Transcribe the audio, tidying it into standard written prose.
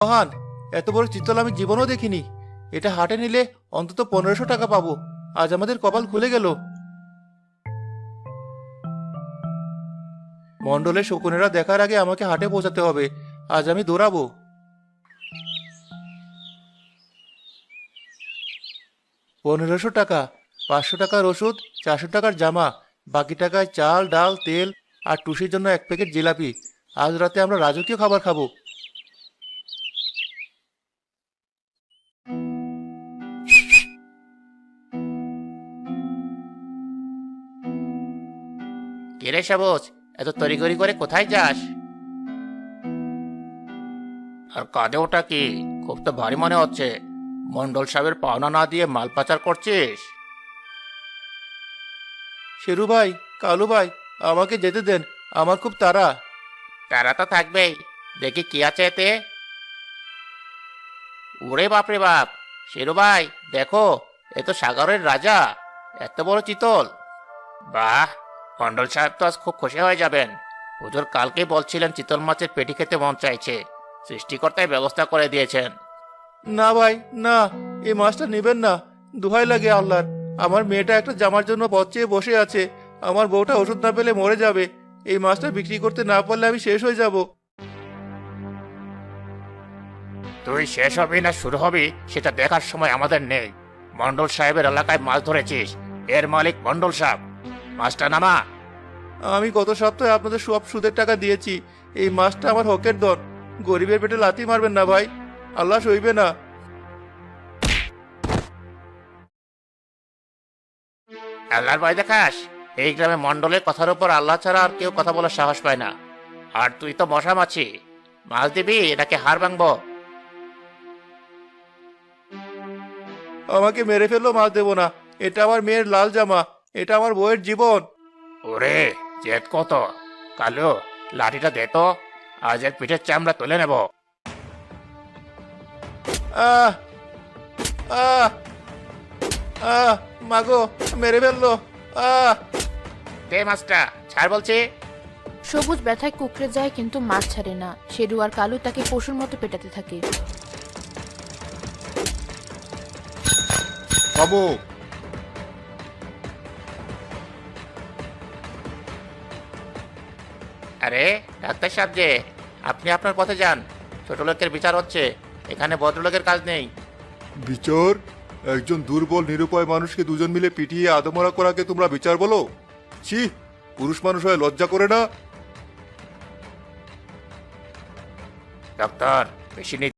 মহান, এত বড় চিতল আমি জীবনেও দেখিনি। এটা হাটে নিলে অন্তত 1500 টাকা পাবো। আজ আমাদের কপাল খুলে গেল। মন্ডলের শকুনেরা দেখার আগে আমাকে হাটে পৌঁছাতে হবে। আজ আমি দৌড়াবো। 1500 টাকা, 500 টাকার ওষুধ, 400 টাকার জামা, বাকি টাকায় চাল ডাল তেল আর টুসির জন্য 1 প্যাকেট জিলাপি। আজ রাতে আমরা রাজকীয় খাবার খাবো। কিরে সবুজ, এত তড়িঘড়ি করে কোথায় যাস? আর কাঁধে ওটা কি? খুব তো ভারী মনে হচ্ছে। মন্ডল সাহেবের পাওনা না দিয়ে মাল পাচার করছিস? শেরু ভাই, কালু ভাই, আমাকে যেতে দেন, আমার খুব তাড়া। তারা তো থাকবেই। দেখি কি আছে এতে। ওরে বাপরে বাপ! শেরু ভাই, দেখো, এ তো সাগরের রাজা। এত বড় চিতল! বাহ! মন্ডল সাহেব তো আজ খুব খুশি হয়ে যাবেন। হুজুর কালকেই বলছিলেন চিতল মাছের পেটি খেতে মন চাইছে। সৃষ্টিকর্তাই ব্যবস্থা করে দিয়েছেন। না ভাই, না, এই মাছটা নেবেন না। দোহাই লাগে আল্লাহর। আমার মেয়েটা একটা জামার জন্য পথ চেয়ে বসে আছে। আমার বউটা ওষুধ না পেলে মরে যাবে। এই মাছটা বিক্রি করতে না পারলে আমি শেষ হয়ে যাব। তুই শেষ হবি না শুরু হবি সেটা দেখার সময় আমাদের নেই। মন্ডল সাহেবের এলাকায় মাছ ধরেছিস, এর মালিক মন্ডল সাহেব। মাছটা নামা। আমি গত সপ্তাহে আপনাদের সব সুদের টাকা দিয়েছি। এই মাছটা আমার হকের ধন। গরিবের পেটে লাথি মারবেন না ভাই, আল্লাহ সইবে না। আল্লাহর ভয় দেখাস? এই গ্রামে মন্ডলের কথার উপর আল্লাহ ছাড়া আর কেউ কথা বলার সাহস পায় না। আর তুই তো মশা মাছি। মাছ দিবি নাকি হাড় ভাঙবো? আমাকে মেরে ফেললো, মাছ দেবো না। এটা আমার মেয়ের লাল জামা, এটা আমার বউয়ের জীবন। ওরে, জেদ কত! কালো, লাঠিটা দে তো। আজ এর পিঠের চামড়া তুলে নেব। আহ আহ আহ মাগো, মেরে ফেললো। আহ দে মাছটা, ছাড় বলছি। সবুজ ব্যথায় কুকড়ে যায় কিন্তু মাছ ছাড়ে না। শেরু আর কালু তাকে পশুর মতো পেটাতে থাকে। থামো! আরে ডাক্তার সাহেব যে, আপনি আপনার পথে যান। ছোট লোকের বিচার হচ্ছে, এখানে ভদ্রলোকের কাজ নেই। বিচার? একজন দুর্বল নিরুপায় মানুষকে দুজন মিলে পিটিয়ে আদমরা করাকে তোমরা বিচার বলো? ছি! পুরুষ মানুষ হয় লজ্জা করে না? ডক্টর, বেশি